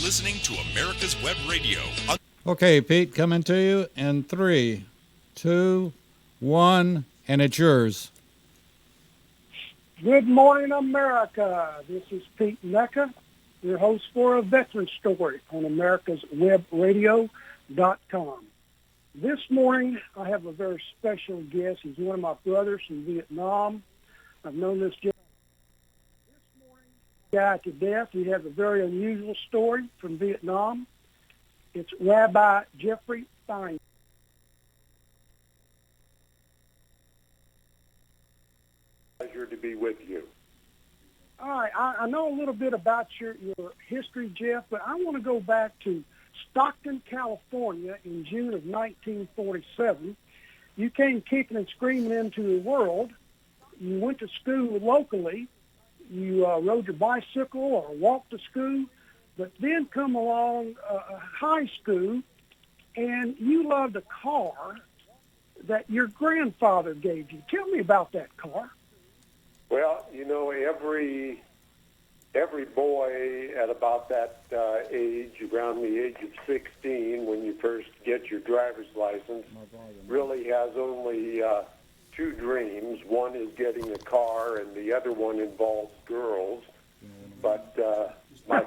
listening to America's Web Radio. Okay, Pete, coming to you in 3, 2, 1, and it's yours. Good morning, America. This is Pete Mecca, your host for A Veteran Story on americaswebradio.com. This morning, I have a very special guest. He's one of my brothers from Vietnam. I've known this guy to death. He has a very unusual story from Vietnam. It's Rabbi Jeff Fienstein. Pleasure to be with you. All right, I know a little bit about your history, Jeff, but I want to go back to Stockton, California in June of 1947. You came kicking and screaming into the world. You went to school locally. You rode your bicycle or walked to school, but then come along high school, and you loved a car that your grandfather gave you. Tell me about that car. Well, you know, every boy at about that age, around the age of 16, when you first get your driver's license, really has only two dreams. One is getting a car, and the other one involves girls. But my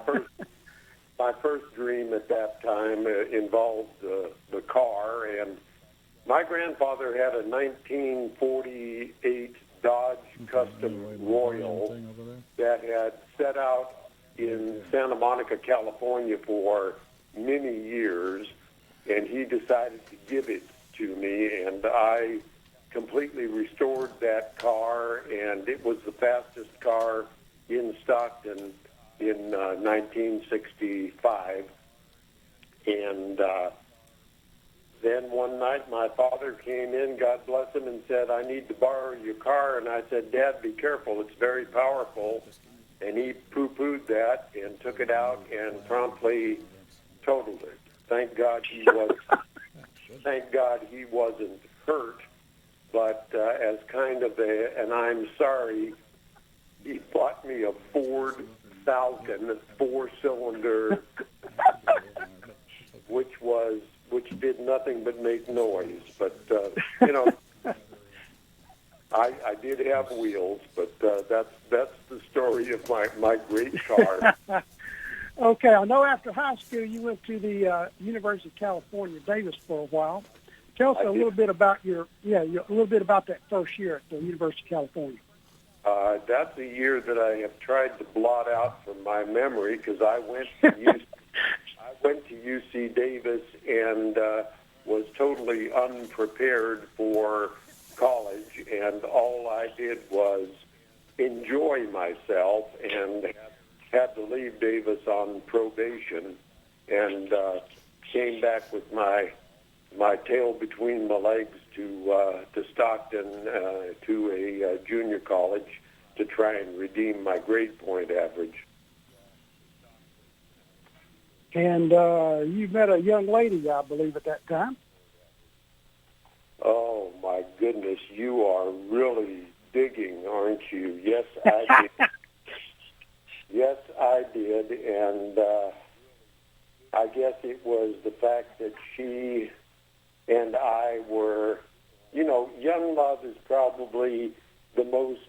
first dream at that time involved the car, and my grandfather had a 1948 Dodge Custom Royal that had set out in Santa Monica, California for many years, and he decided to give it to me, and I completely restored that car, and it was the fastest car in Stockton in 1965. And then one night my father came in, God bless him, and said, "I need to borrow your car." And I said, "Dad, be careful. It's very powerful." And he poo-pooed that and took it out and promptly totaled it. Thank God he wasn't hurt. But as kind of and I'm sorry, he bought me a Ford Falcon 4-cylinder, which did nothing but make noise. But you know, I did have wheels. But that's the story of my great car. Okay, I know after high school you went to the University of California, Davis, for a while. Tell us a little bit about that first year at the University of California. That's a year that I have tried to blot out from my memory because I went to UC Davis and was totally unprepared for college, and all I did was enjoy myself and had to leave Davis on probation and came back with my tail between my legs to Stockton to a junior college to try and redeem my grade point average. And you met a young lady, I believe, at that time. Oh, my goodness. You are really digging, aren't you? Yes, I did. Yes, I did. And I guess it was the fact that she and I were, you know, young love is probably the most,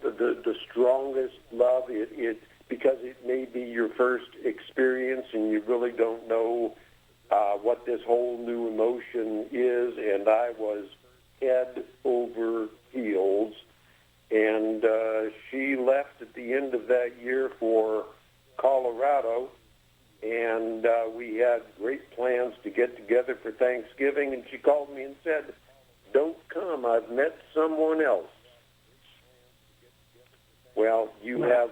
the strongest love. It because it may be your first experience and you really don't know what this whole new emotion is. And I was head over heels. And she left at the end of that year for Colorado. And we had great plans to get together for Thanksgiving. And she called me and said, "Don't come. I've met someone else." Well, you have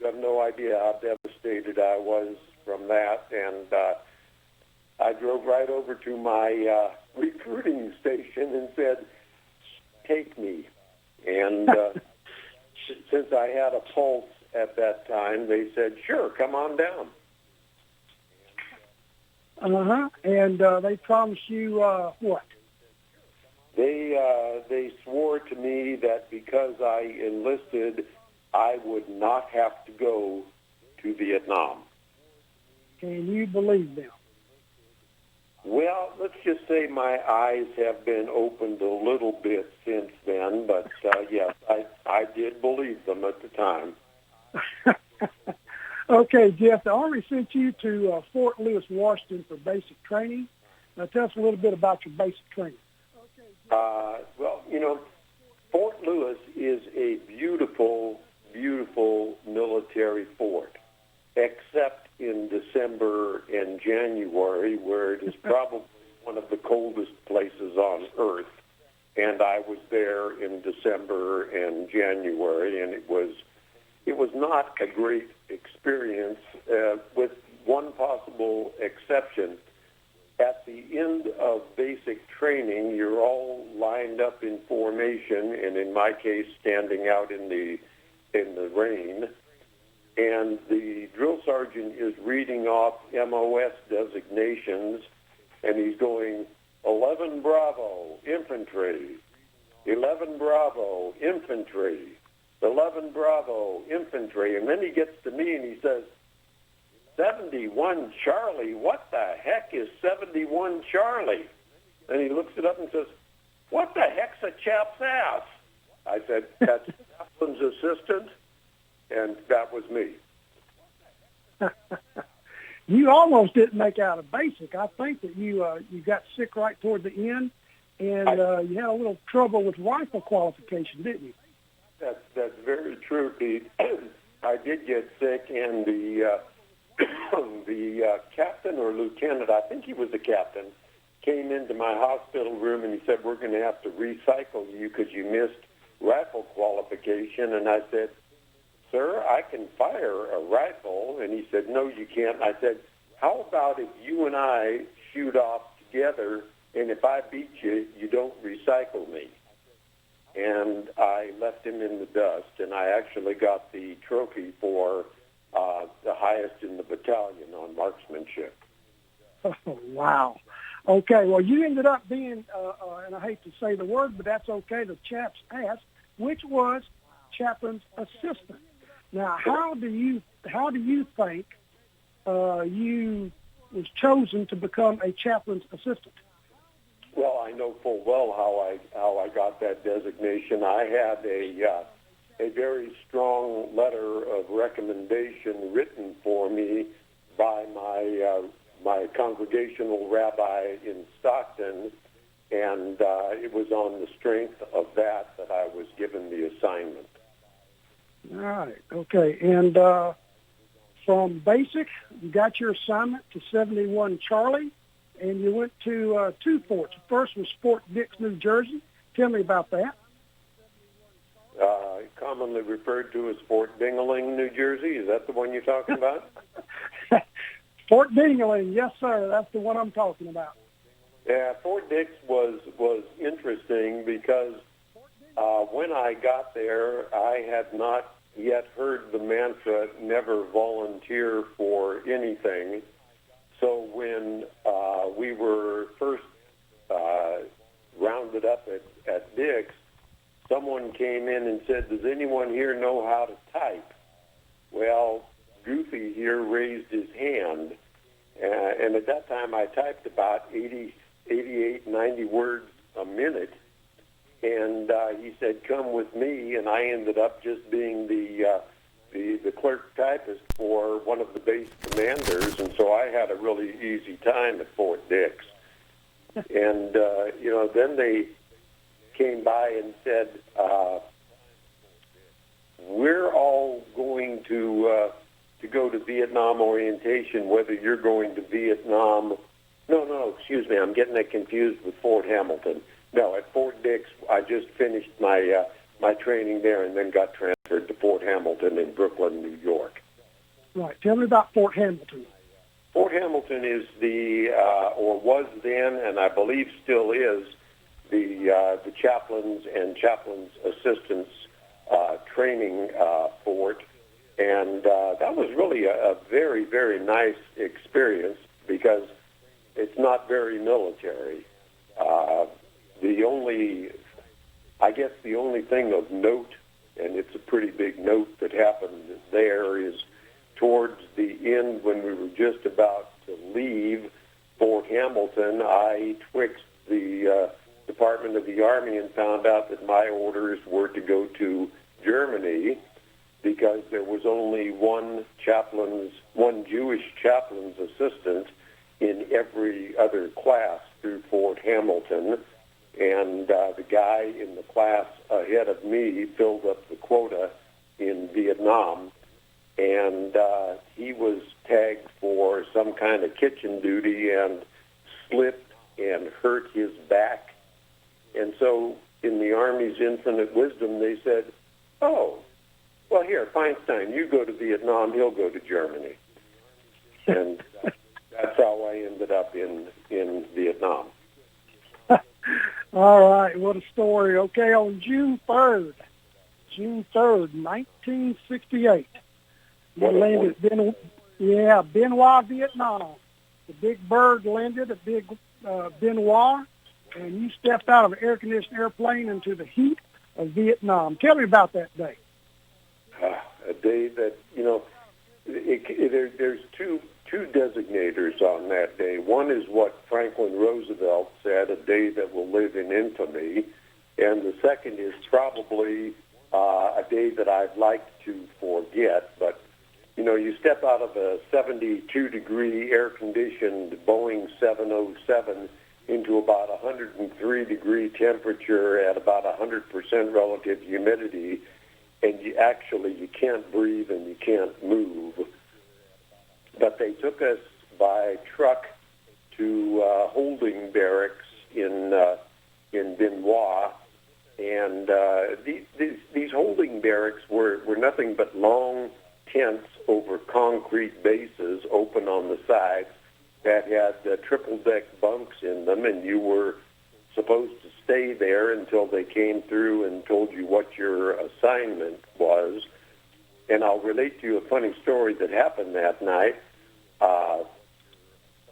no idea how devastated I was from that. And I drove right over to my recruiting station and said, "Take me." And since I had a pulse at that time, they said, "Sure, come on down." And they promised you what? They swore to me that because I enlisted, I would not have to go to the Vietnam. Can you believe them? Well, let's just say my eyes have been opened a little bit since then, but yes, I did believe them at the time. Okay, Jeff, the Army sent you to Fort Lewis, Washington for basic training. Now tell us a little bit about your basic training. Well, Fort Lewis is a beautiful, beautiful military fort, except in December and January, where it is probably one of the coldest places on earth. And I was there in December and January, and it was not a great experience, with one possible exception. At the end of basic training, you're all lined up in formation, and in my case, standing out in the rain. And the drill sergeant is reading off MOS designations, and he's going, 11 Bravo, infantry, 11 Bravo, infantry, 11 Bravo, infantry. And then he gets to me and he says, 71 Charlie, what the heck is 71 Charlie? And he looks it up and says, what the heck's a chap's ass? I said, that's Chaplain's assistant, and that was me. You almost didn't make out a basic. I think that you got sick right toward the end, and you had a little trouble with rifle qualification, didn't you? That's very true, Pete. I did get sick, and the captain or lieutenant, I think he was the captain, came into my hospital room and he said, we're going to have to recycle you because you missed rifle qualification. And I said, sir, I can fire a rifle. And he said, no, you can't. I said, how about if you and I shoot off together, and if I beat you, you don't recycle me? And I left him in the dust, and I actually got the trophy for the highest in the battalion on marksmanship. Oh, wow. Okay, well, you ended up being, and I hate to say the word, but that's okay, the chap's ass, which was chaplain's assistant. Now, how do you think you was chosen to become a chaplain's assistant? Well, I know full well how I got that designation. I had a very strong letter of recommendation written for me by my congregational rabbi in Stockton, and it was on the strength of that I was given the assignment. All right. Okay. And from basic, you got your assignment to 71 Charlie, and you went to two forts. The first was Fort Dix, New Jersey. Tell me about that. Commonly referred to as Fort Dingaling, New Jersey. Is that the one you're talking about? Fort Dingaling, yes, sir. That's the one I'm talking about. Yeah, Fort Dix was interesting because when I got there, I had not yet heard the mantra, never volunteer for anything. So when we were first rounded up at Dix, someone came in and said, does anyone here know how to type? Well, Goofy here raised his hand, and at that time I typed about 88, 90 words a minute, and he said, come with me, and I ended up just being the clerk typist for one of the base commanders, and so I had a really easy time at Fort Dix. And, then they came by and said, we're all going to go to Vietnam orientation, whether you're going to Vietnam. No, excuse me, I'm getting that confused with Fort Hamilton. No, at Fort Dix, I just finished my training there and then got transferred to Fort Hamilton in Brooklyn, New York. Right. Tell me about Fort Hamilton. Fort Hamilton is or was then, and I believe still is, the chaplains and chaplains' assistants training fort. And that was really a very, very nice experience because it's not very military. The only thing of note, and it's a pretty big note that happened there, is towards the end, when we were just about to leave Fort Hamilton, I twixt the Department of the Army and found out that my orders were to go to Germany, because there was only one Jewish chaplain's assistant in every other class through Fort Hamilton. And the guy in the class ahead of me filled up the quota in Vietnam, and he was tagged for some kind of kitchen duty and slipped and hurt his back. And so in the Army's infinite wisdom, they said, oh, well, here, Fienstein, you go to Vietnam, he'll go to Germany. And that's how I ended up in Vietnam. All right, what a story. Okay, on June 3rd, 1968, you landed at Benoit, Vietnam. The big bird landed at Big Benoit, and you stepped out of an air-conditioned airplane into the heat of Vietnam. Tell me about that day. A day that, there's two designators on that day. One is what Franklin Roosevelt said, a day that will live in infamy, and the second is probably a day that I'd like to forget. But, you step out of a 72-degree air-conditioned Boeing 707 into about 103-degree temperature at about 100% relative humidity, and you can't breathe and you can't move. But they took us by truck to holding barracks in Benoit, and these holding barracks were nothing but long tents over concrete bases open on the sides that had triple-deck bunks in them, and you were supposed to stay there until they came through and told you what your assignment was. And I'll relate to you a funny story that happened that night.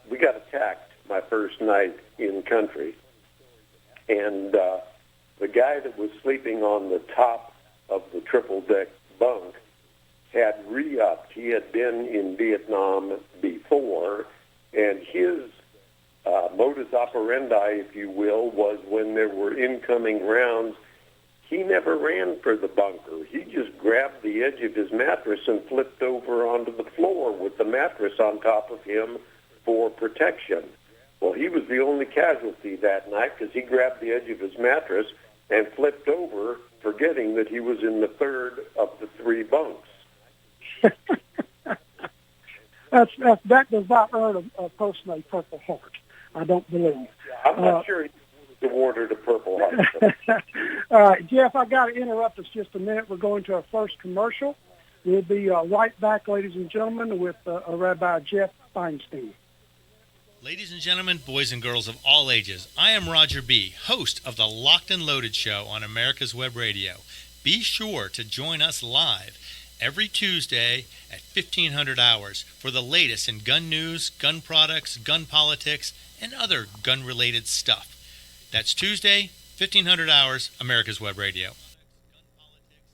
We got attacked my first night in country, and the guy that was sleeping on the top of the triple-deck bunk had re-upped. He had been in Vietnam before, and his modus operandi, if you will, was when there were incoming rounds, he never ran for the bunker. He just grabbed the edge of his mattress and flipped over onto the floor with the mattress on top of him for protection. Well, he was the only casualty that night because he grabbed the edge of his mattress and flipped over, forgetting that he was in the third of the three bunks. That does not earn a person a Purple Heart, I don't believe. I'm not sure he was awarded a Purple Heart. All right, Jeff, I got to interrupt us just a minute. We're going to our first commercial. We'll be right back, ladies and gentlemen, with Rabbi Jeff Fienstein. Ladies and gentlemen, boys and girls of all ages, I am Roger B., host of the Locked and Loaded Show on America's Web Radio. Be sure to join us live every Tuesday at 1500 hours for the latest in gun news, gun products, gun politics, and other gun-related stuff. That's Tuesday, 1500 hours, America's Web Radio.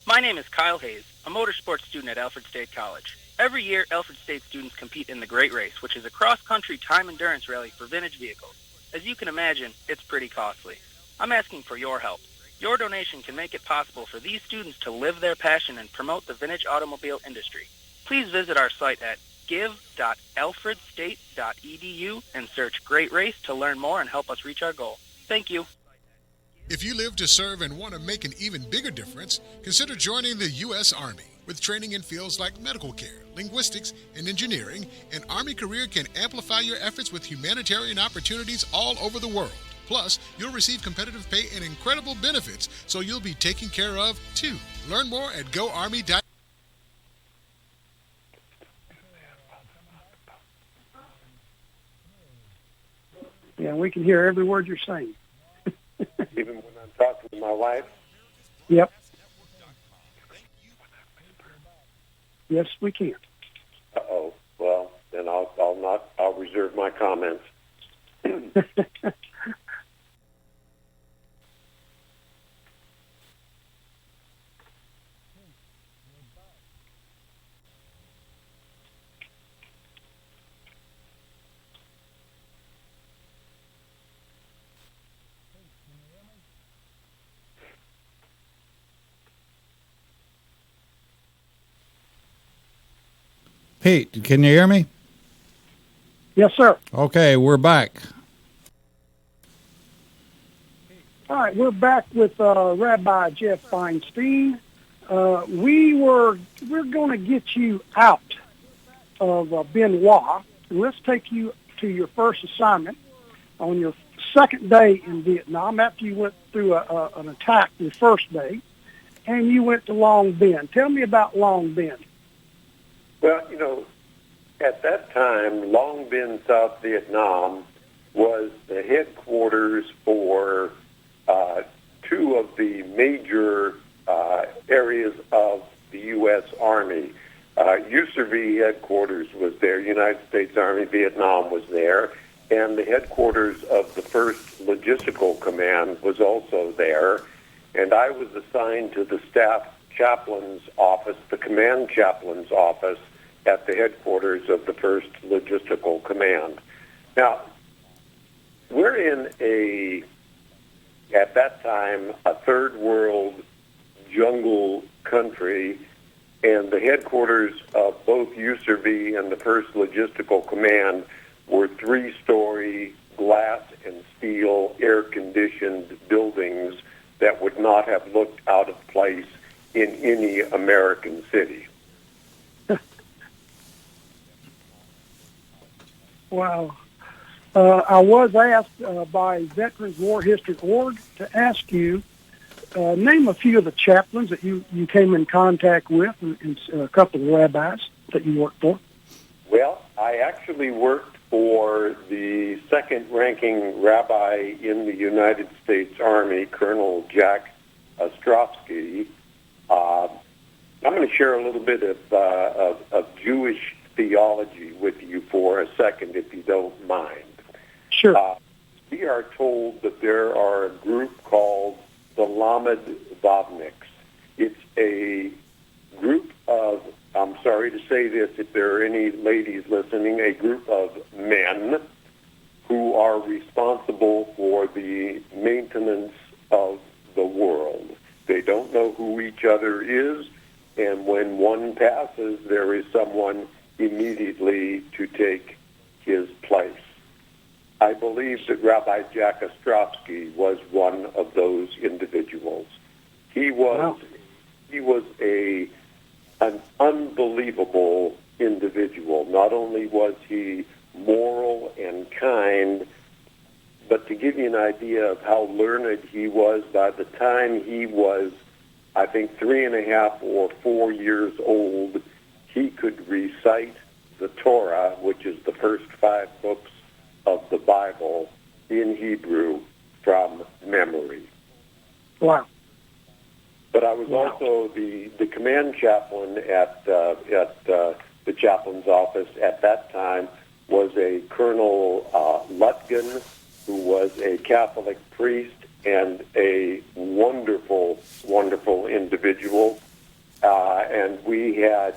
My name is Kyle Hayes, a motorsports student at Alfred State College. Every year, Alfred State students compete in the Great Race, which is a cross-country time endurance rally for vintage vehicles. As you can imagine, it's pretty costly. I'm asking for your help. Your donation can make it possible for these students to live their passion and promote the vintage automobile industry. Please visit our site at give.alfredstate.edu and search Great Race to learn more and help us reach our goal. Thank you. If you live to serve and want to make an even bigger difference, consider joining the U.S. Army. With training in fields like medical care, linguistics, and engineering, an Army career can amplify your efforts with humanitarian opportunities all over the world. Plus, you'll receive competitive pay and incredible benefits, so you'll be taken care of, too. Learn more at GoArmy.com. Yeah, we can hear every word you're saying. Even when I'm talking to my wife? Yep. Yes, we can. Uh-oh. Well, then I'll reserve my comments. Pete, can you hear me? Yes, sir. Okay, we're back. All right, we're back with Rabbi Jeff Fienstein. We're going to get you out of Benoit. Let's take you to your first assignment on your second day in Vietnam after you went through an attack your first day, and you went to Long Binh. Tell me about Long Binh. Well, at that time, Long Binh, South Vietnam, was the headquarters for two of the major areas of the U.S. Army. USARV headquarters was there. United States Army Vietnam was there. And the headquarters of the 1st Logistical Command was also there. And I was assigned to the staff chaplain's office, the command chaplain's office, at the headquarters of the 1st Logistical Command. Now, we're in at that time, a third world jungle country, and the headquarters of both USARV and the 1st Logistical Command were 3-story glass and steel air-conditioned buildings that would not have looked out of place in any American city. Wow. I was asked by Veterans War History Org to ask you, name a few of the chaplains that you came in contact with and a couple of rabbis that you worked for. Well, I actually worked for the second-ranking rabbi in the United States Army, Colonel Jack Ostrovsky. I'm going to share a little bit of Jewish theology with you for a second, if you don't mind. Sure. We are told that there are a group called the Lamed Vavniks. It's a group of, I'm sorry to say this if there are any ladies listening, a group of men who are responsible for the maintenance of the world. They don't know who each other is, and when one passes, there is someone immediately to take his place. I believe that Rabbi Jack Ostrovsky was one of those individuals. He was an unbelievable individual. Not only was he moral and kind, but to give you an idea of how learned he was, by the time he was, I think, 3.5 or 4 years old, he could recite the Torah, which is the first 5 books of the Bible, in Hebrew from memory. Wow. But I was also the command chaplain at the chaplain's office at that time was a Colonel Lutgen, who was a Catholic priest and a wonderful, wonderful individual. And we had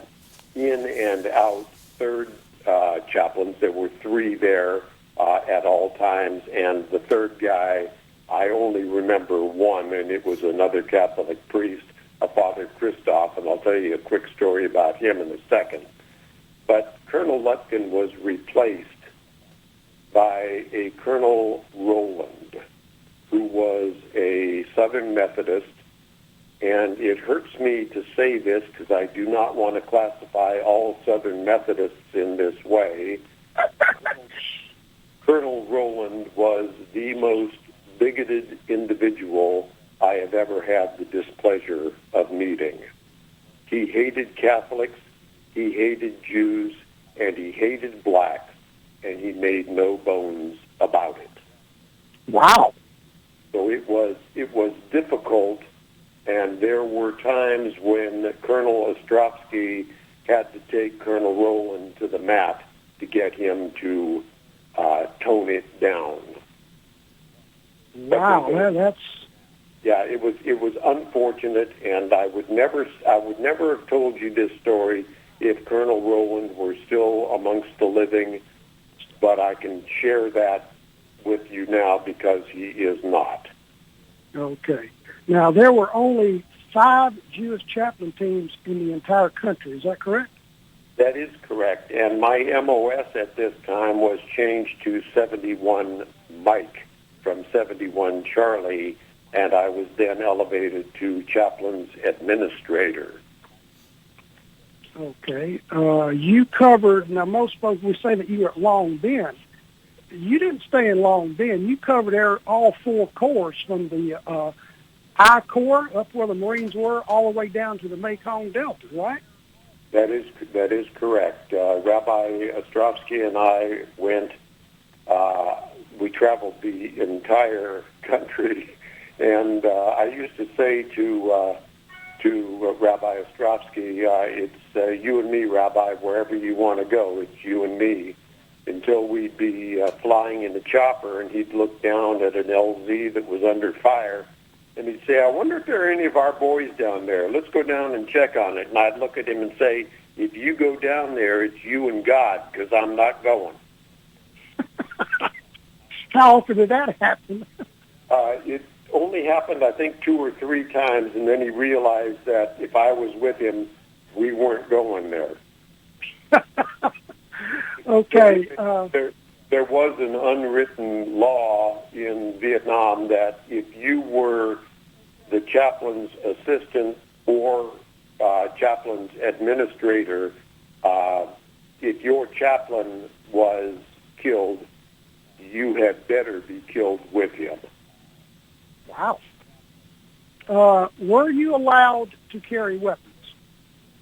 in and out third chaplains. There were 3 there at all times, and the third guy, I only remember one, and it was another Catholic priest, a Father Christoph, and I'll tell you a quick story about him in a second. But Colonel Lutgen was replaced by a Colonel Rowland, who was a Southern Methodist, and it hurts me to say this because I do not want to classify all Southern Methodists in this way. Colonel Rowland was the most bigoted individual I have ever had the displeasure of meeting. He hated Catholics, he hated Jews, and he hated blacks, and he made no bones about it. Wow. So it was difficult, and there were times when Colonel Ostrovsky had to take Colonel Rowland to the mat to get him to tone it down. Wow, that's... Yeah, it was unfortunate, and I would never have told you this story if Colonel Rowland were still amongst the living, but I can share that with you now because he is not. Okay. Now, there were only 5 Jewish chaplain teams in the entire country. Is that correct? That is correct. And my MOS at this time was changed to 71 Mike from 71 Charlie, and I was then elevated to chaplain's administrator. Okay. You covered, now most folks would say that you were at Long Binh. You didn't stay in Long Binh. You covered all four corps from the I Corps up where the Marines were all the way down to the Mekong Delta, right? That is correct. Rabbi Ostrovsky and I went, we traveled the entire country, and I used to say to Rabbi Ostrovsky, it's you and me, Rabbi, wherever you want to go, it's you and me, until we'd be flying in a chopper, and he'd look down at an LZ that was under fire, and he'd say, I wonder if there are any of our boys down there. Let's go down and check on it. And I'd look at him and say, if you go down there, it's you and God, because I'm not going. How often did that happen? It only happened, I think, 2 or 3 times, and then he realized that if I was with him, we weren't going there. Okay. There was an unwritten law in Vietnam that if you were the chaplain's assistant or chaplain's administrator, if your chaplain was killed, you had better be killed with him. Wow. Were you allowed to carry weapons?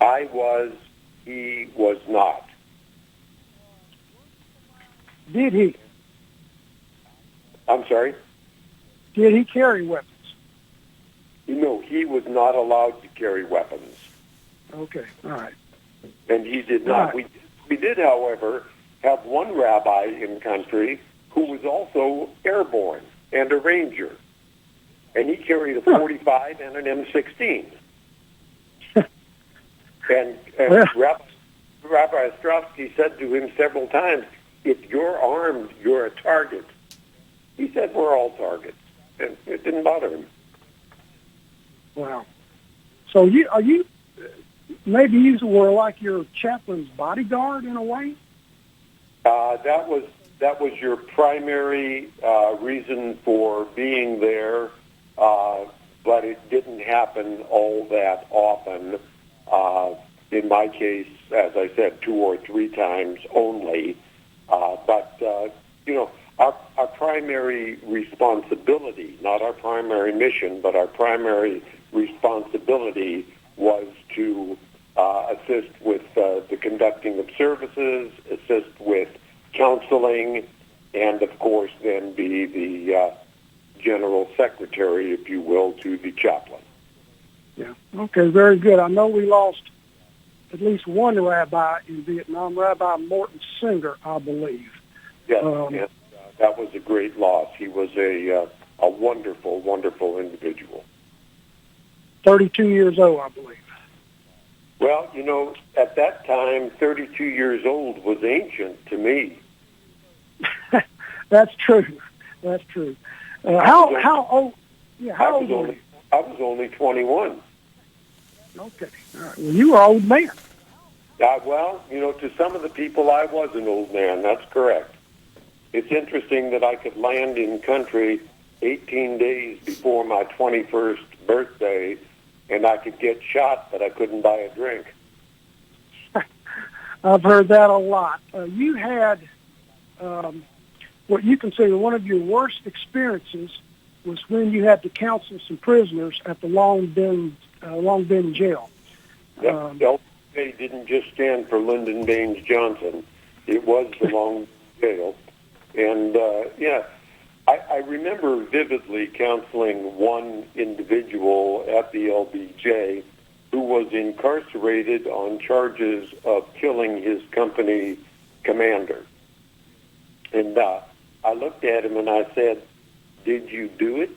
I was. He was not. Did he? I'm sorry? Did he carry weapons? No, he was not allowed to carry weapons. Okay, all right. And he did not. Right. We did, however, have one rabbi in the country who was also airborne and a ranger. And he carried a 45 and an M16. and Rabbi Ostrovsky said to him several times, if you're armed, you're a target. He said, we're all targets. And it didn't bother him. Wow. So maybe you were like your chaplain's bodyguard in a way? That was your primary reason for being there, but it didn't happen all that often. In my case, as I said, 2 or 3 times only. But our primary responsibility, not our primary mission, but our primary responsibility was to assist with the conducting of services, assist with counseling, and, of course, then be the general secretary, if you will, to the chaplain. Yeah. Okay, very good. I know we lost at least one rabbi in Vietnam, Rabbi Morton Singer, I believe. Yes, and that was a great loss. He was a wonderful, wonderful individual. 32 years old, I believe. Well, at that time, 32 years old was ancient to me. That's true. That's true. How old? Yeah, how old were you? I was only 21. Okay. All right. Well, you were an old man. Well, to some of the people, I was an old man. That's correct. It's interesting that I could land in country 18 days before my 21st birthday, and I could get shot, but I couldn't buy a drink. I've heard that a lot. You had what you consider one of your worst experiences was when you had to counsel some prisoners at the Long Binh jail. LBJ didn't just stand for Lyndon Baines Johnson. It was the Long Binh jail. And, I remember vividly counseling one individual at the LBJ who was incarcerated on charges of killing his company commander. And I looked at him and I said, did you do it?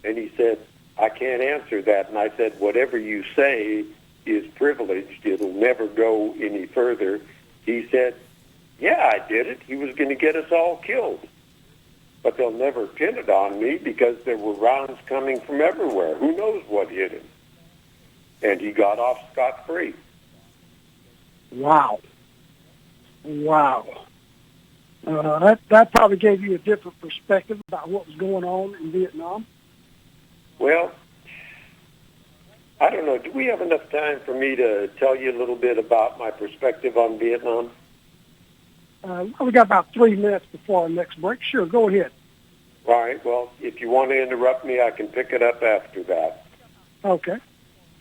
And he said, I can't answer that. And I said, whatever you say is privileged. It'll never go any further. He said, yeah, I did it. He was going to get us all killed. But they'll never pin it on me because there were rounds coming from everywhere. Who knows what hit him? And he got off scot-free. Wow. That probably gave you a different perspective about what was going on in Vietnam. Well, I don't know. Do we have enough time for me to tell you a little bit about my perspective on Vietnam? We got about 3 minutes before our next break. Sure, go ahead. All right. Well, if you want to interrupt me, I can pick it up after that. Okay.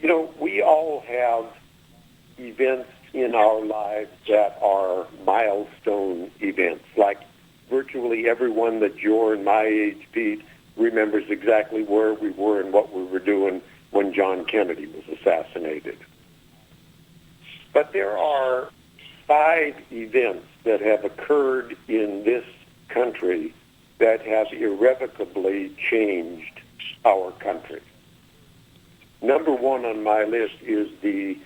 You know, we all have events in our lives that are milestone events. Like virtually everyone that you're and my age, Pete, remembers exactly where we were and what we were doing when John Kennedy was assassinated. But there are 5 events that have occurred in this country that have irrevocably changed our country. Number 1 on my list is the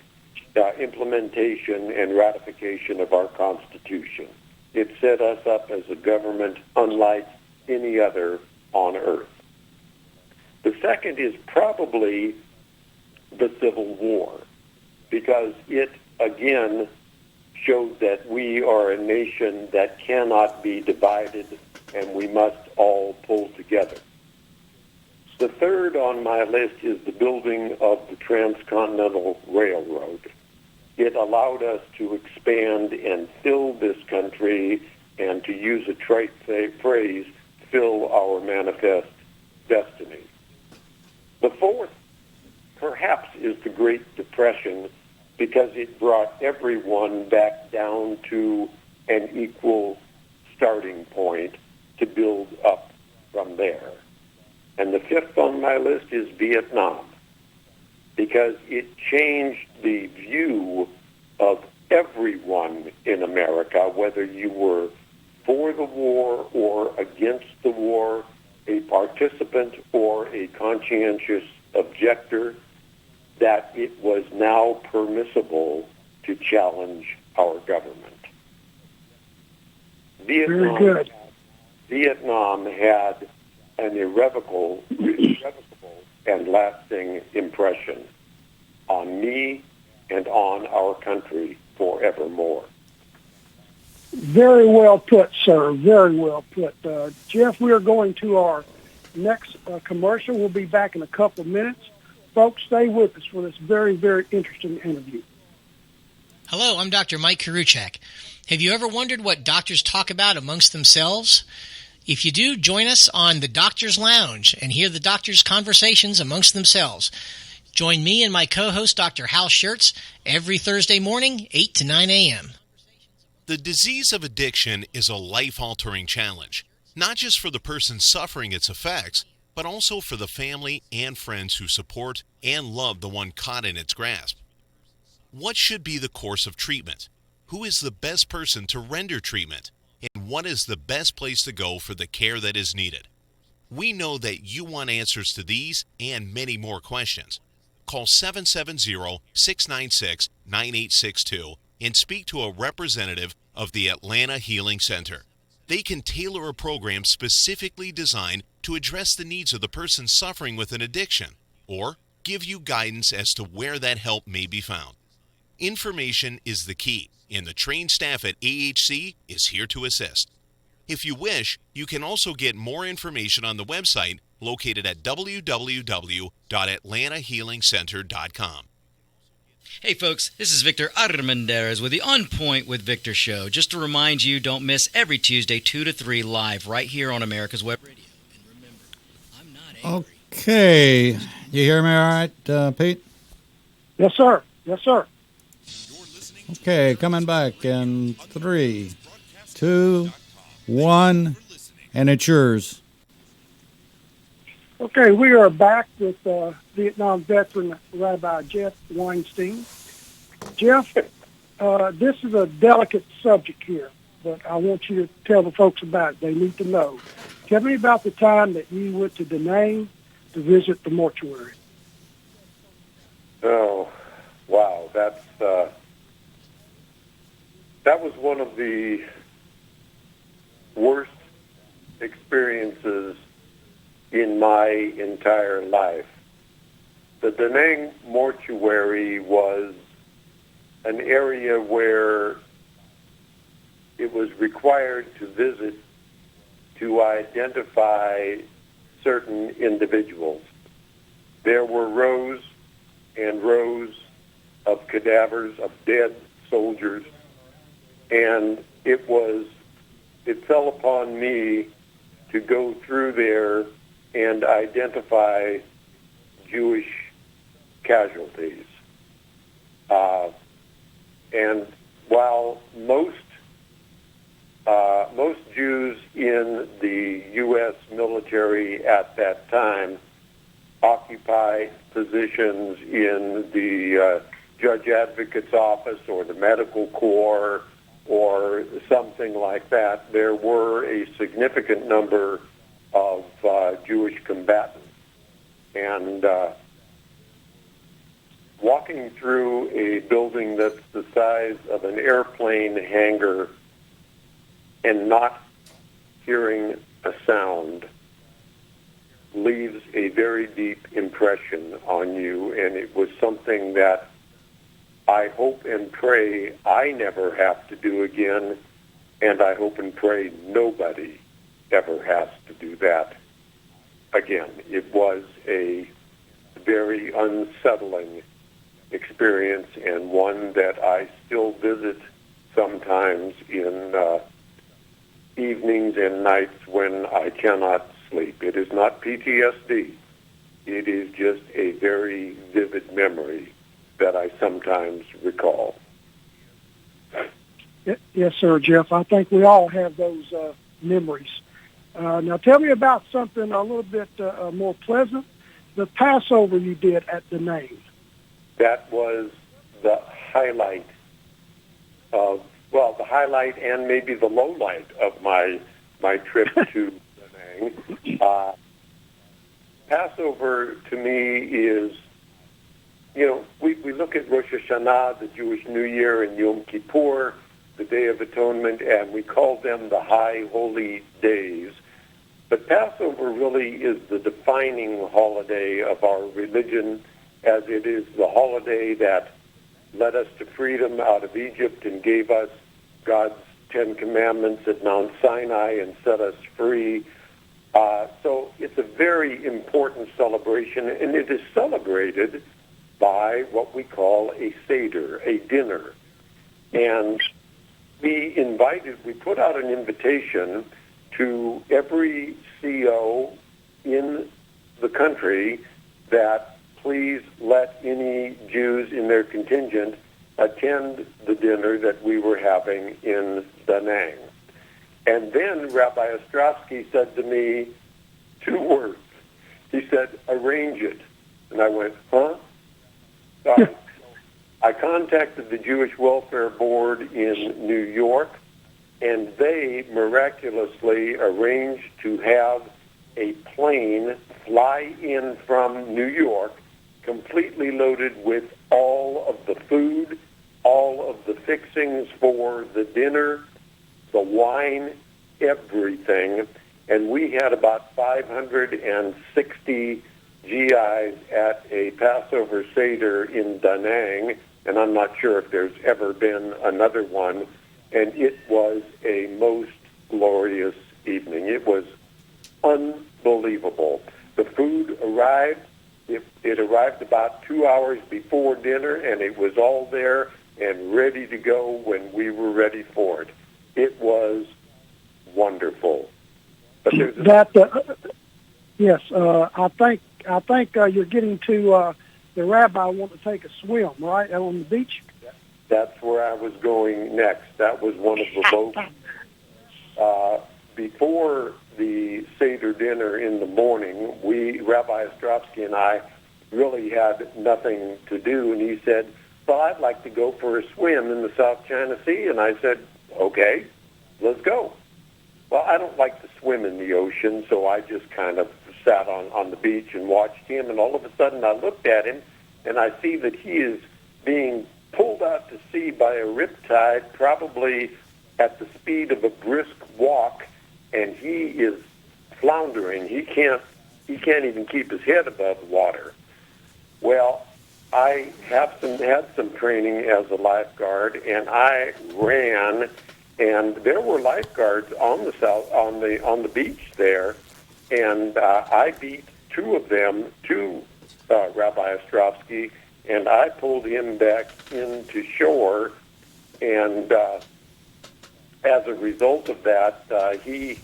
implementation and ratification of our Constitution. It set us up as a government unlike any other on earth. The second is probably the Civil War, because it, again, showed that we are a nation that cannot be divided and we must all pull together. The third on my list is the building of the Transcontinental Railroad. It allowed us to expand and fill this country and, to use a trite phrase, fill our manifest destiny. The fourth, perhaps, is the Great Depression, because it brought everyone back down to an equal starting point to build up from there. And the fifth on my list is Vietnam, because it changed the view of everyone in America, whether you were for the war or against the war, a participant or a conscientious objector, that it was now permissible to challenge our government. Very good. Vietnam had an irrevocable and lasting impression on me and on our country forevermore. Very well put, sir. Very well put. Jeff, we are going to our next commercial. We'll be back in a couple of minutes. Folks, stay with us for this very, very interesting interview. Hello, I'm Dr. Mike Karuchak. Have you ever wondered what doctors talk about amongst themselves? If you do, join us on the Doctor's Lounge and hear the doctors' conversations amongst themselves. Join me and my co-host, Dr. Hal Schertz, every Thursday morning, 8 to 9 a.m. The disease of addiction is a life-altering challenge, not just for the person suffering its effects, but also for the family and friends who support and love the one caught in its grasp. What should be the course of treatment? Who is the best person to render treatment? And what is the best place to go for the care that is needed? We know that you want answers to these and many more questions. Call 770-696-9862 and speak to a representative of the Atlanta Healing Center. They can tailor a program specifically designed to address the needs of the person suffering with an addiction, or give you guidance as to where that help may be found. Information is the key, and the trained staff at AHC is here to assist. If you wish, you can also get more information on the website located at www.atlantahealingcenter.com. Hey folks, this is Victor Armendariz with the On Point with Victor show. Just to remind you, don't miss every Tuesday 2 to 3 live right here on America's Web Radio. And remember, I'm not angry. Okay. You hear me all right, Pete? Yes, sir. Yes, sir. Okay, coming back in 3, 2, 1, and it's yours. Okay, we are back with Vietnam veteran Rabbi Jeff Fienstein. Jeff, this is a delicate subject here, but I want you to tell the folks about it. They need to know. Tell me about the time that you went to Da Nang to visit the mortuary. Oh, wow. That was one of the worst experiences in my entire life. The Da Nang mortuary was an area where it was required to visit to identify certain individuals. There were rows and rows of cadavers of dead soldiers, and it fell upon me to go through there and identify Jewish casualties. And while most Jews in the U.S. military at that time occupied positions in the judge advocate's office or the medical corps or something like that, there were a significant number of Jewish combatants. And walking through a building that's the size of an airplane hangar and not hearing a sound leaves a very deep impression on you, and it was something that I hope and pray I never have to do again, and I hope and pray nobody ever has to do that again. It was a very unsettling experience, and one that I still visit sometimes in evenings and nights when I cannot sleep. It is not PTSD. It is just a very vivid memory that I sometimes recall. Yes, sir, Jeff. I think we all have those memories. Now, tell me about something a little bit more pleasant. The Passover you did at Da Nang. That was the highlight of, well, the highlight and maybe the low light of my trip to Da Nang. Passover to me is, you know, we look at Rosh Hashanah, the Jewish New Year, and Yom Kippur, the Day of Atonement, and we call them the high holy days. But Passover really is the defining holiday of our religion, as it is the holiday that led us to freedom out of Egypt and gave us God's 10 Commandments at Mount Sinai and set us free. So it's a very important celebration, and it is celebrated by what we call a Seder, a dinner. And we put out an invitation to every CO in the country that please let any Jews in their contingent attend the dinner that we were having in Da Nang. And then Rabbi Ostrovsky said to me 2 words. He said, arrange it. And I went, huh? I contacted the Jewish Welfare Board in New York, and they miraculously arranged to have a plane fly in from New York completely loaded with all of the food, all of the fixings for the dinner, the wine, everything. And we had about 560 GIs at a Passover Seder in Da Nang, and I'm not sure if there's ever been another one, and it was a most glorious evening. It was unbelievable. The food arrived. It arrived about 2 hours before dinner, and it was all there and ready to go when we were ready for it. It was wonderful. But there's yes, I think you're getting to the rabbi wanting to take a swim, right, on the beach? That's where I was going next. That was one of the boats. Before the Seder dinner in the morning, Rabbi Ostrovsky and I really had nothing to do, and he said, well, I'd like to go for a swim in the South China Sea. And I said, okay, let's go. Well, I don't like to swim in the ocean, so I just kind of sat on the beach and watched him, and all of a sudden I looked at him, and I see that he is being pulled out to sea by a riptide, probably at the speed of a brisk walk, and he is floundering. He can't even keep his head above water. Well, I had some training as a lifeguard, and I ran, and there were lifeguards on the beach there, and I beat two of them to Rabbi Ostrovsky, and I pulled him back into shore, and as a result of that, he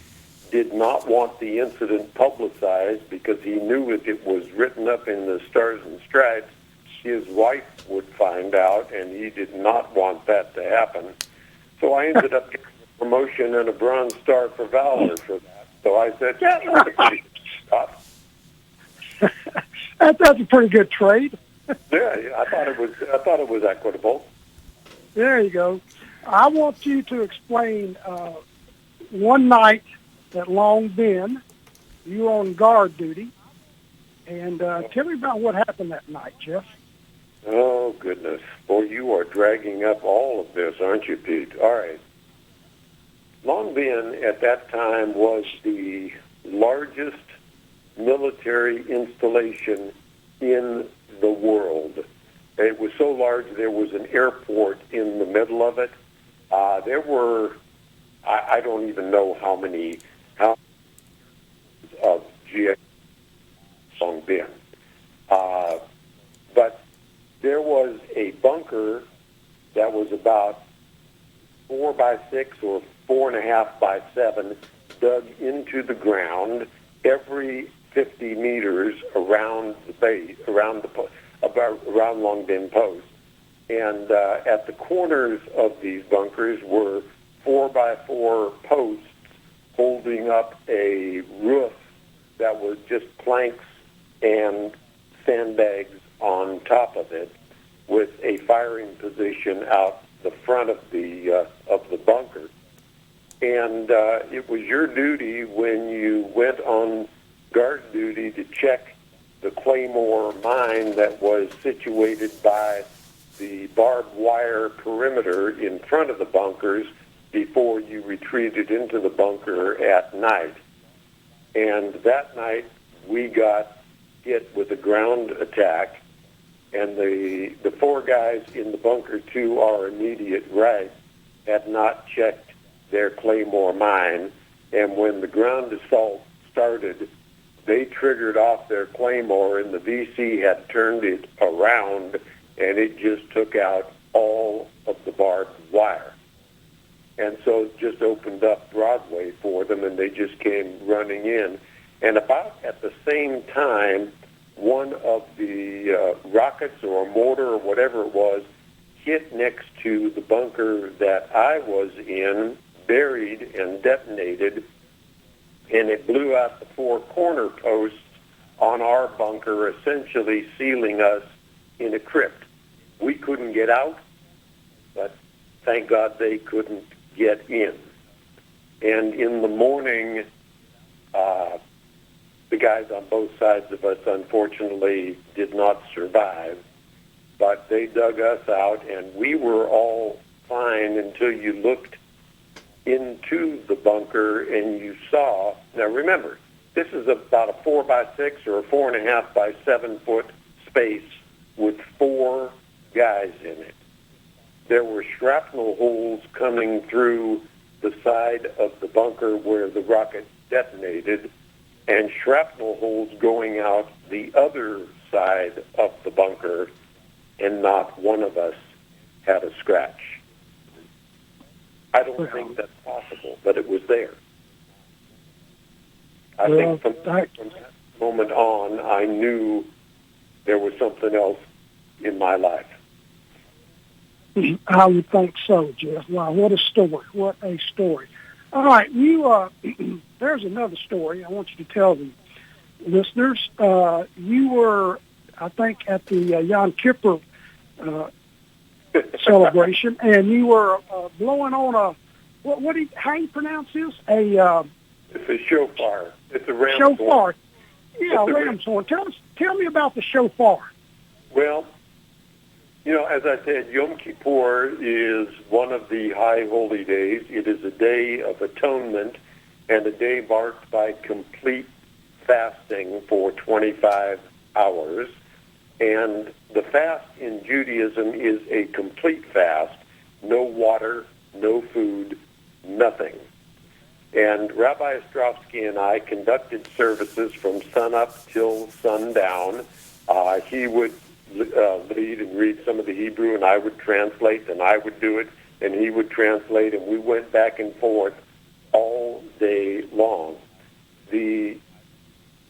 did not want the incident publicized because he knew if it was written up in the Stars and Stripes, his wife would find out, and he did not want that to happen. So I ended up getting a promotion and a Bronze Star for Valor for that. So I said, yeah, that's a pretty good stuff. That's a pretty good trade. Yeah, I thought it was equitable. There you go. I want you to explain one night at Long Binh, you were on guard duty, and tell me about what happened that night, Jeff. Oh, goodness. Boy, you are dragging up all of this, aren't you, Pete? All right. Long Binh at that time was the largest military installation in the world. It was so large there was an airport in the middle of it. There were, I don't even know how many of GS Long Binh. But there was a bunker that was about 4 by 6 or 4.5 by 7 dug into the ground every 50 meters around the base, around Long Binh Post. And at the corners of these bunkers were 4 by 4 posts holding up a roof that was just planks and sandbags on top of it, with a firing position out the front of the bunker. And it was your duty when you went on guard duty to check the Claymore mine that was situated by the barbed wire perimeter in front of the bunkers before you retreated into the bunker at night. And that night we got hit with a ground attack, and the 4 guys in the bunker to our immediate right had not checked their Claymore mine, and when the ground assault started, they triggered off their Claymore, and the VC had turned it around, and it just took out all of the barbed wire. And so it just opened up Broadway for them, and they just came running in. And about at the same time, one of the rockets or mortar or whatever it was hit next to the bunker that I was in, buried and detonated, and it blew out the 4 corner posts on our bunker, essentially sealing us in a crypt. We couldn't get out, but thank God they couldn't get in. And in the morning, the guys on both sides of us, unfortunately, did not survive, but they dug us out, and we were all fine until you looked into the bunker and you saw. Now remember, this is about a 4 by 6 or a 4.5 by 7 foot space with 4 guys in it. There were shrapnel holes coming through the side of the bunker where the rocket detonated, and shrapnel holes going out the other side of the bunker, and not one of us had a scratch. I don't think that's possible, but it was there. I think from that moment on, I knew there was something else in my life. I would think so, Jeff. Wow, what a story. What a story. All right, you. There's another story I want you to tell the listeners. You were, I think, at the Yom Kippur celebration, and you were blowing on a, how do you pronounce this? It's a shofar. It's a ram's horn. Shofar. Yeah, ram's horn. Tell me about the shofar. Well, you know, as I said, Yom Kippur is one of the high holy days. It is a day of atonement and a day marked by complete fasting for 25 hours. And the fast in Judaism is a complete fast, no water, no food, nothing. And Rabbi Ostrovsky and I conducted services from sunup till sundown. He would lead and read some of the Hebrew, and I would translate, and I would do it, and he would translate, and we went back and forth all day long. The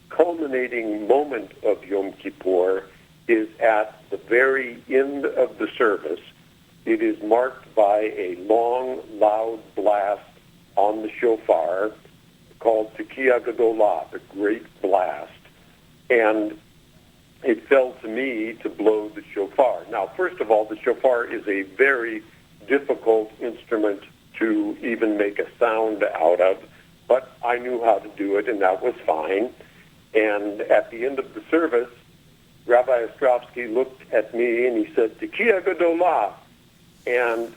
culminating moment of Yom Kippur is at the very end of the service. It is marked by a long, loud blast on the shofar called Tekiah Gadolah, the great blast. And it fell to me to blow the shofar. Now, first of all, the shofar is a very difficult instrument to even make a sound out of, but I knew how to do it, and that was fine. And at the end of the service, Rabbi Ostrovsky looked at me and he said, Tekiah Gadolah. And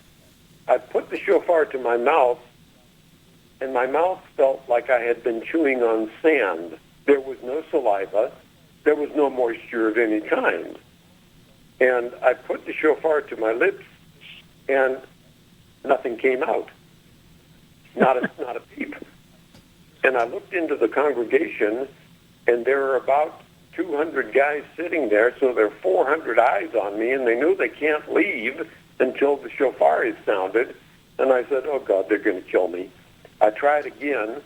I put the shofar to my mouth, and my mouth felt like I had been chewing on sand. There was no saliva. There was no moisture of any kind. And I put the shofar to my lips, and nothing came out. Not a peep. And I looked into the congregation, and there are about 200 guys sitting there, so there are 400 eyes on me, and they know they can't leave until the shofar is sounded. And I said, oh, God, they're going to kill me. I tried again,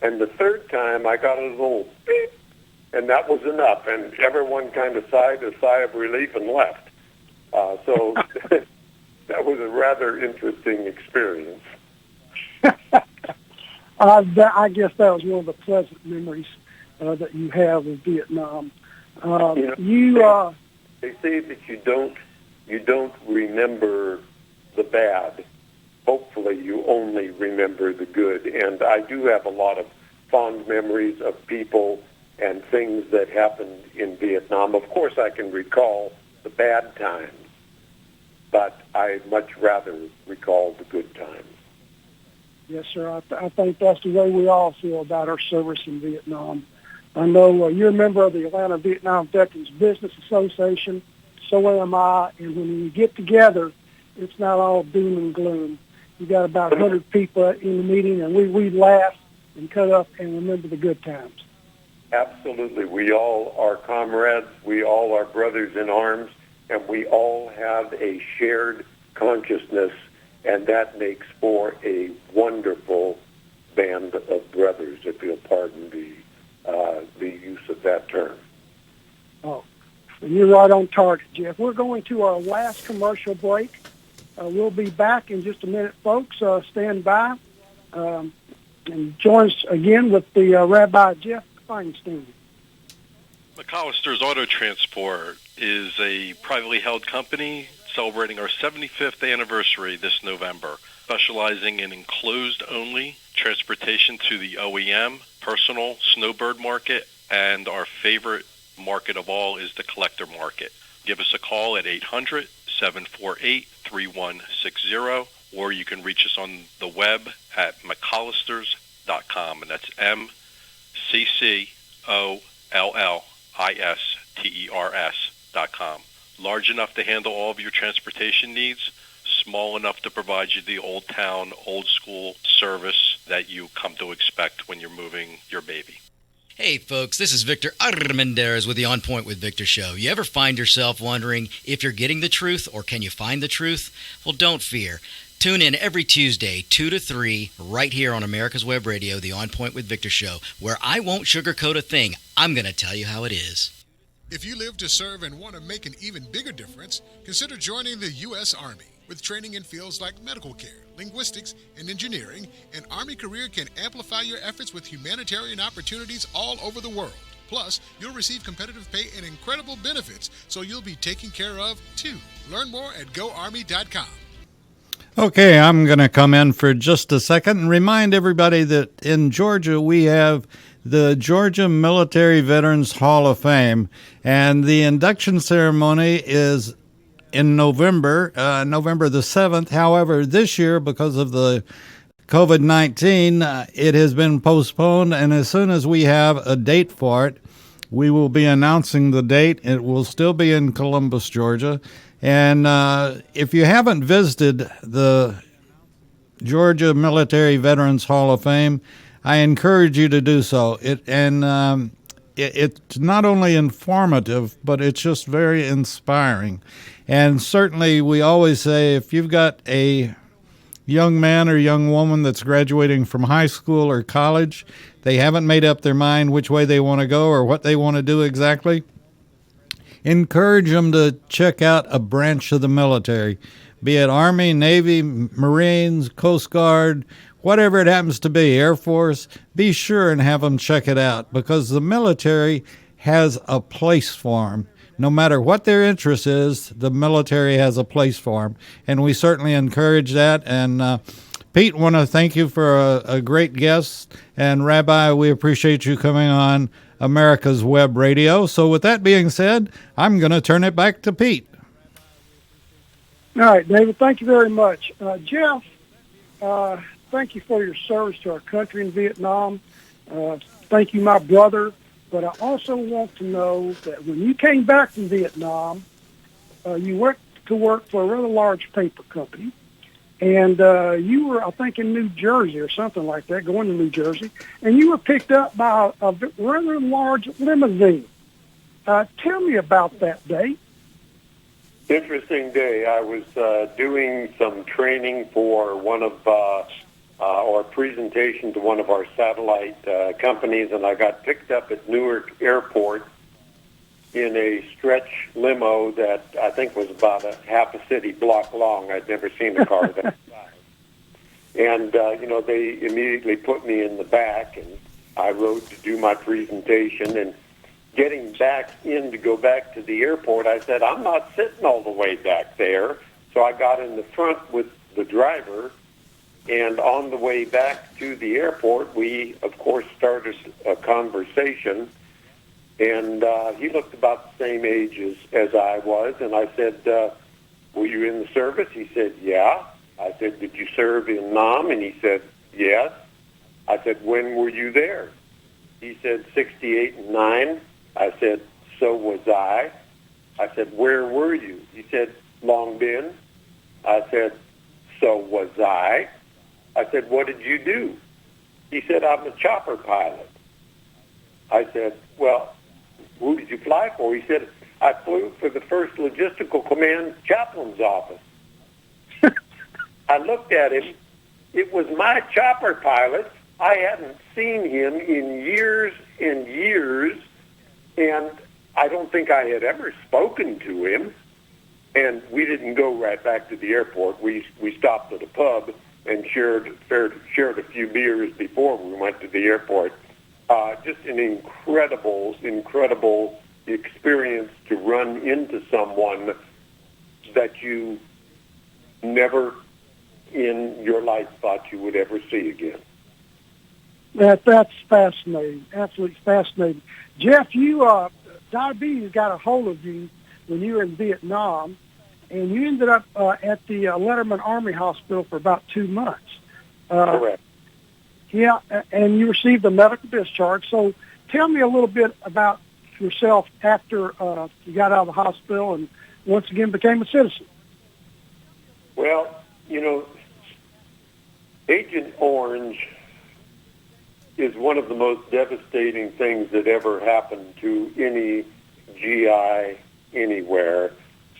and the third time I got a little beep, and that was enough, and everyone kind of sighed a sigh of relief and left. So that was a rather interesting experience. I guess that was one of the pleasant memories that you have of Vietnam. They say that you don't remember the bad. Hopefully you only remember the good. And I do have a lot of fond memories of people and things that happened in Vietnam. Of course, I can recall the bad times, but I much rather recall the good times. Yes, sir. I think that's the way we all feel about our service in Vietnam. I know you're a member of the Atlanta Vietnam Veterans Business Association. So am I. And when we get together, it's not all doom and gloom. You got about 100 people in the meeting, and we laugh and cut up and remember the good times. Absolutely. We all are comrades. We all are brothers in arms, and we all have a shared consciousness, and that makes for a wonderful band of brothers, if you'll pardon the use of that term. Oh, you're right on target, Jeff. We're going to our last commercial break. We'll be back in just a minute, folks. Stand by and join us again with the Rabbi Jeff Fienstein. McAllister's Auto Transport is a privately held company celebrating our 75th anniversary this November, specializing in enclosed-only transportation to the OEM, personal, snowbird market, and our favorite market of all is the collector market. Give us a call at 800-748-3160, or you can reach us on the web at mcallisters.com, and that's McCollisters.com. Large enough to handle all of your transportation needs, small enough to provide you the old town, old school service that you come to expect when you're moving your baby. Hey folks, this is Victor Armendariz with the On Point with Victor show. You ever find yourself wondering if you're getting the truth or can you find the truth? Well, don't fear. Tune in every Tuesday, 2 to 3, right here on America's Web Radio, the On Point with Victor show, where I won't sugarcoat a thing. I'm going to tell you how it is. If you live to serve and want to make an even bigger difference, consider joining the U.S. Army. With training in fields like medical care, linguistics, and engineering, an Army career can amplify your efforts with humanitarian opportunities all over the world. Plus, you'll receive competitive pay and incredible benefits, so you'll be taken care of, too. Learn more at GoArmy.com. Okay, I'm going to come in for just a second and remind everybody that in Georgia we have the Georgia Military Veterans Hall of Fame, and the induction ceremony is in November the 7th. However, this year, because of the COVID-19, it has been postponed, and as soon as we have a date for it, we will be announcing the date. It will still be in Columbus, Georgia. And if you haven't visited the Georgia Military Veterans Hall of Fame, I encourage you to do so. It's not only informative, but it's just very inspiring. And certainly we always say if you've got a young man or young woman that's graduating from high school or college, they haven't made up their mind which way they want to go or what they want to do exactly, encourage them to check out a branch of the military, be it Army, Navy, Marines, Coast Guard, whatever it happens to be, Air Force. Be sure and have them check it out, because the military has a place for them. No matter what their interest is, the military has a place for them, and we certainly encourage that. And Pete, want to thank you for a great guest, and Rabbi, we appreciate you coming on America's Web Radio. So with that being said, I'm going to turn it back to Pete. All right, David, thank you very much. Jeff, thank you for your service to our country in Vietnam. Thank you, my brother. But I also want to know that when you came back from Vietnam, you went to work for a rather large paper company. And you were, I think, in New Jersey or something like that, going to New Jersey. And you were picked up by a rather large limousine. Tell me about that day. Interesting day. I was doing some training for one of or presentation to one of our satellite companies, and I got picked up at Newark Airport in a stretch limo that I think was about a half a city block long. I'd never seen a car that size. And, they immediately put me in the back, and I rode to do my presentation. And getting back in to go back to the airport, I said, I'm not sitting all the way back there. So I got in the front with the driver, and on the way back to the airport, we, of course, started a conversation. And he looked about the same age as I was, and I said, were you in the service? He said, yeah. I said, did you serve in Nam? And he said, yes. I said, when were you there? He said, 68 and 9. I said, so was I. I said, where were you? He said, Long Binh. I said, so was I. I said, what did you do? He said, I'm a chopper pilot. I said, well, who did you fly for? He said, I flew for the 1st Logistical Command Chaplain's office. I looked at him. It was my chopper pilot. I hadn't seen him in years and years, and I don't think I had ever spoken to him. And we didn't go right back to the airport. We stopped at a pub and shared a few beers before we went to the airport. Just an incredible experience to run into someone that you never in your life thought you would ever see again. That's fascinating, absolutely fascinating. Jeff, diabetes got a hold of you when you were in Vietnam, and you ended up at the Letterman Army Hospital for about 2 months. Correct. Yeah, and you received a medical discharge. So tell me a little bit about yourself after you got out of the hospital and once again became a citizen. Well, Agent Orange is one of the most devastating things that ever happened to any GI anywhere.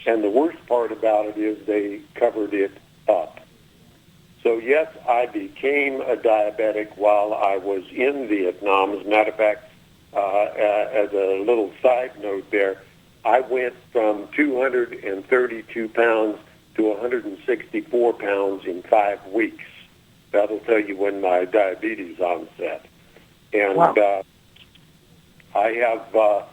And the worst part about it is they covered it up. So, yes, I became a diabetic while I was in Vietnam. As a matter of fact, as a little side note there, I went from 232 pounds to 164 pounds in 5 weeks. That'll tell you when my diabetes onset. And wow. I have,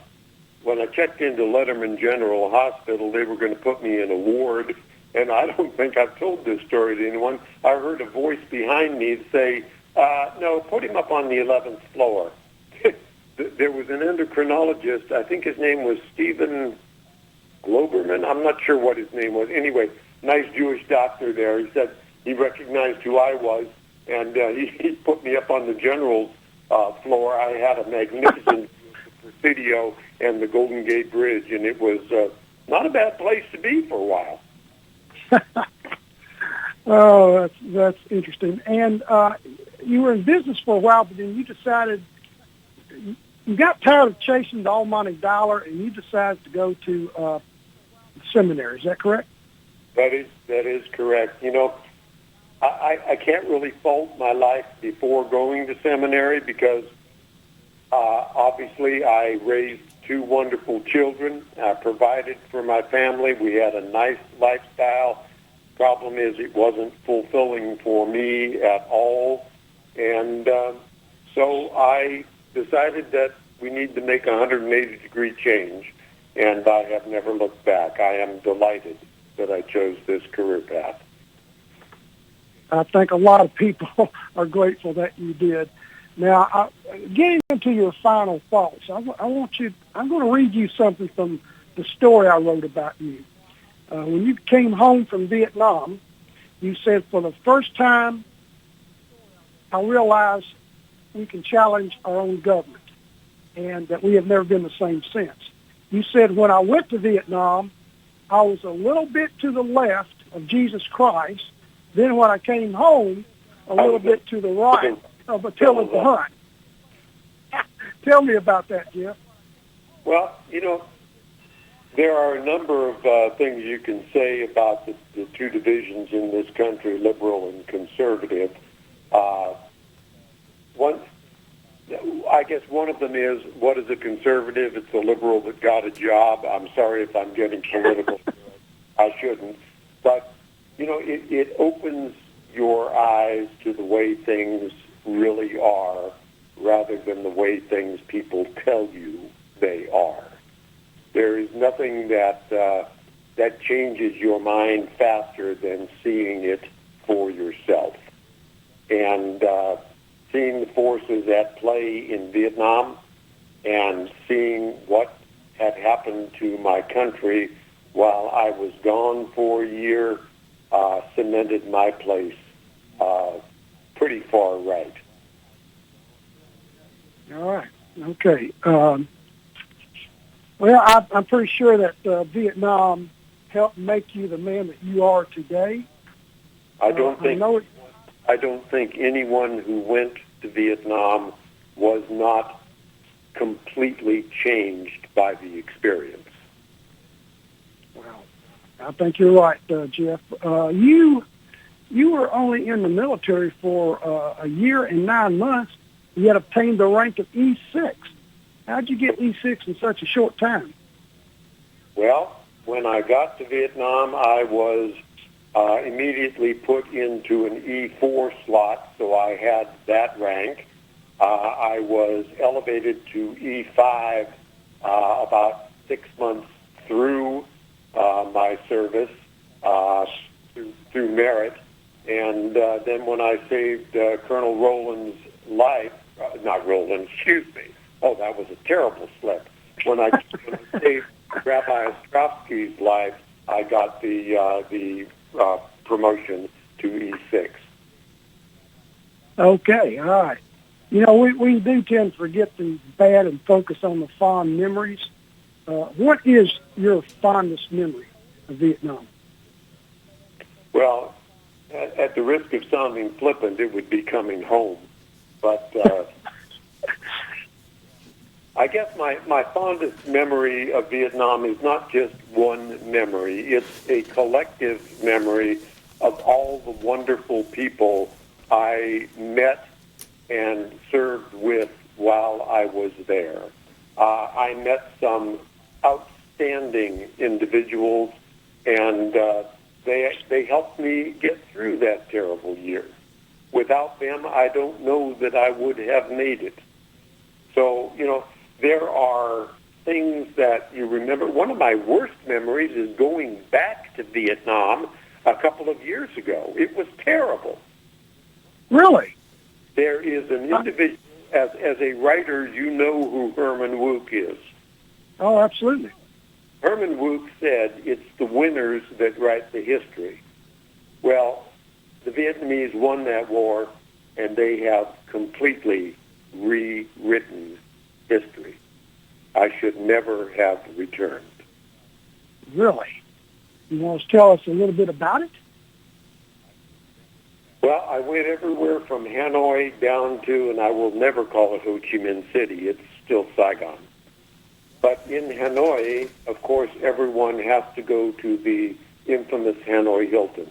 when I checked into Letterman General Hospital, they were going to put me in a ward. And I don't think I've told this story to anyone. I heard a voice behind me say, no, put him up on the 11th floor. There was an endocrinologist. I think his name was Stephen Globerman. I'm not sure what his name was. Anyway, nice Jewish doctor there. He said he recognized who I was, and he put me up on the general's floor. I had a magnificent Presidio and the Golden Gate Bridge, and it was not a bad place to be for a while. Oh, that's interesting. And you were in business for a while, but then you decided you got tired of chasing the almighty dollar, and you decided to go to seminary. Is that correct? That is correct. You know, I can't really fault my life before going to seminary because obviously I raised two wonderful children. I provided for my family. We had a nice lifestyle. Problem is it wasn't fulfilling for me at all. And so I decided that we need to make a 180-degree change, and I have never looked back. I am delighted that I chose this career path. I think a lot of people are grateful that you did. Now, getting into your final thoughts, I'm going to read you something from the story I wrote about you. When you came home from Vietnam, you said, for the first time, I realized we can challenge our own government and that we have never been the same since. You said, when I went to Vietnam, I was a little bit to the left of Jesus Christ. Then when I came home, a little bit to the right of Attila the Hun. Tell me about that, Jeff. Well, you know, there are a number of things you can say about the two divisions in this country, liberal and conservative. I guess one of them is, what is a conservative? It's a liberal that got a job. I'm sorry if I'm getting political. I shouldn't. But, you know, it opens your eyes to the way things really are rather than the way things people tell you they are. There is nothing that changes your mind faster than seeing it for yourself. And seeing the forces at play in Vietnam and seeing what had happened to my country while I was gone for a year cemented my place pretty far right. All right. Okay. Well, I'm pretty sure that Vietnam helped make you the man that you are today. I don't think anyone who went to Vietnam was not completely changed by the experience. Well, I think you're right, Jeff. You were only in the military for a year and 9 months, yet obtained the rank of E6. How'd you get E6 in such a short time? Well, when I got to Vietnam, I was immediately put into an E4 slot, so I had that rank. I was elevated to E5 about 6 months through my service through merit. And then when I saved Colonel Rowland's life, not Rowland, excuse me. Oh, that was a terrible slip. When I saved Rabbi Ostrovsky's life, I got the promotion to E6. Okay, all right. You know, we do tend to forget the bad and focus on the fond memories. What is your fondest memory of Vietnam? Well, at the risk of sounding flippant, it would be coming home. But I guess my fondest memory of Vietnam is not just one memory. It's a collective memory of all the wonderful people I met and served with while I was there. I met some outstanding individuals, and they helped me get through that terrible year. Without them, I don't know that I would have made it. So, you know, there are things that you remember. One of my worst memories is going back to Vietnam a couple of years ago. It was terrible. Really? There is an individual, as a writer, you know who Herman Wouk is. Oh, absolutely. Herman Wouk said, it's the winners that write the history. Well, the Vietnamese won that war, and they have completely rewritten history. I should never have returned. Really? You want to tell us a little bit about it? Well, I went everywhere from Hanoi down to, and I will never call it Ho Chi Minh City. It's still Saigon. But in Hanoi, of course, everyone has to go to the infamous Hanoi Hilton.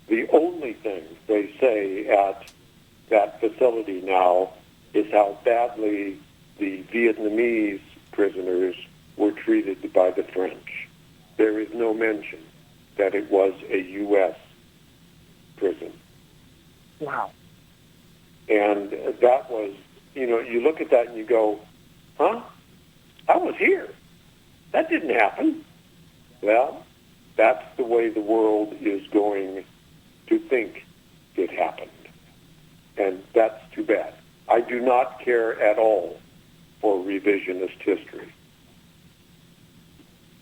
The only thing they say at that facility now is how badly the Vietnamese prisoners were treated by the French. There is no mention that it was a U.S. prison. Wow. And that was, you look at that and you go, huh? I was here. That didn't happen. Well, that's the way the world is going to think it happened. And that's too bad. I do not care at all for revisionist history.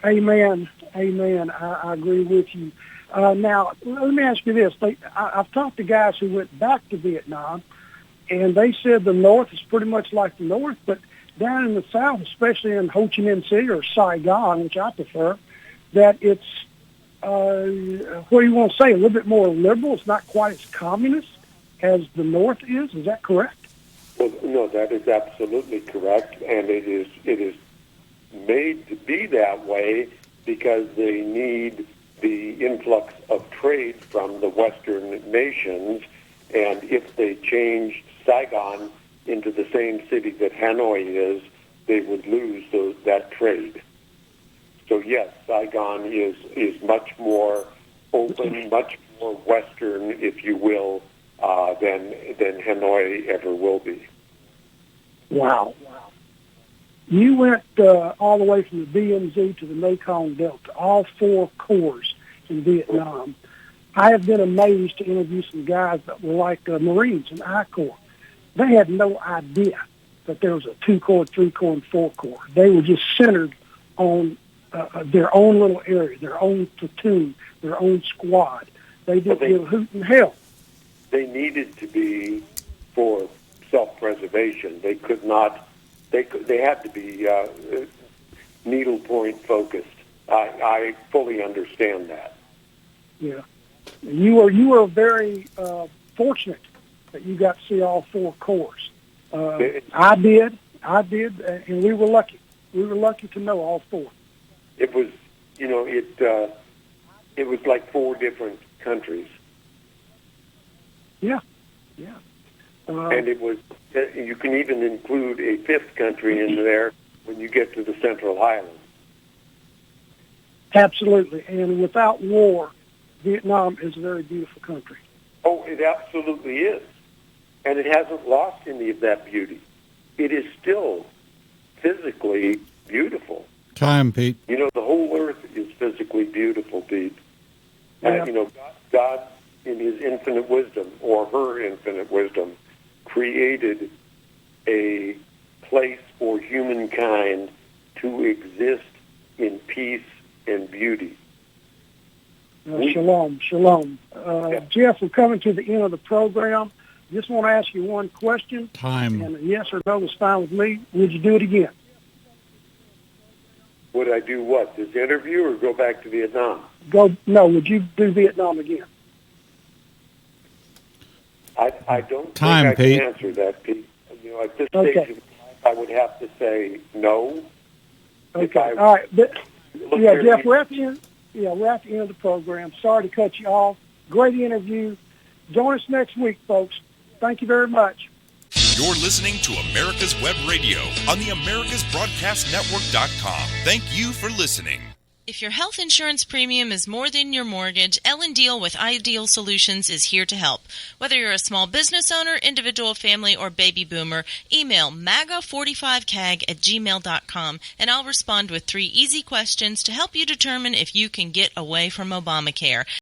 Amen. Amen. I agree with you. Now, let me ask you this. I've talked to guys who went back to Vietnam, and they said the North is pretty much like the North, but down in the South, especially in Ho Chi Minh City or Saigon, which I prefer, that it's, what do you want to say, a little bit more liberal. It's not quite as communist as the North is. Is that correct? Well, no, that is absolutely correct, and it is made to be that way because they need the influx of trade from the Western nations, and if they changed Saigon into the same city that Hanoi is, they would lose that trade. So yes, Saigon is much more open, much more Western, if you will, than Hanoi ever will be. Wow. You went all the way from the DMZ to the Mekong Delta, all 4 corps in Vietnam. I have been amazed to interview some guys that were like Marines in I Corps. They had no idea that there was a 2 corps, 3 corps, and 4 corps. They were just centered on their own little area, their own platoon, their own squad. They didn't give a hoot in hell. They needed to be for self-preservation. They could not. They had to be needle point focused. I fully understand that. Yeah, you were very fortunate that you got to see all 4 corps. I did, and we were lucky. We were lucky to know all 4. It was, it was like 4 different countries. Yeah. And it was. You can even include a 5th country in there when you get to the Central Highlands. Absolutely, and without war, Vietnam is a very beautiful country. Oh, it absolutely is. And it hasn't lost any of that beauty. It is still physically beautiful. Time, Pete. The whole earth is physically beautiful, Pete. Yeah. God, in his infinite wisdom, or her infinite wisdom, created a place for humankind to exist in peace and beauty. Shalom. Jeff, we're coming to the end of the program. Just want to ask you one question. Time. And a yes or no is fine with me. Would you do it again? Would I do what? This interview or go back to Vietnam? No, would you do Vietnam again? I don't Time, think I Pete. can answer that, Pete. At this stage of life, I would have to say no. Okay. All right. Jeff, we're at the end. Yeah, we're at the end of the program. Sorry to cut you off. Great interview. Join us next week, folks. Thank you very much. You're listening to America's Web Radio on the AmericasBroadcastNetwork.com. Thank you for listening. If your health insurance premium is more than your mortgage, Ellen Deal with Ideal Solutions is here to help. Whether you're a small business owner, individual, family, or baby boomer, email MAGA45CAG@gmail.com and I'll respond with 3 easy questions to help you determine if you can get away from Obamacare.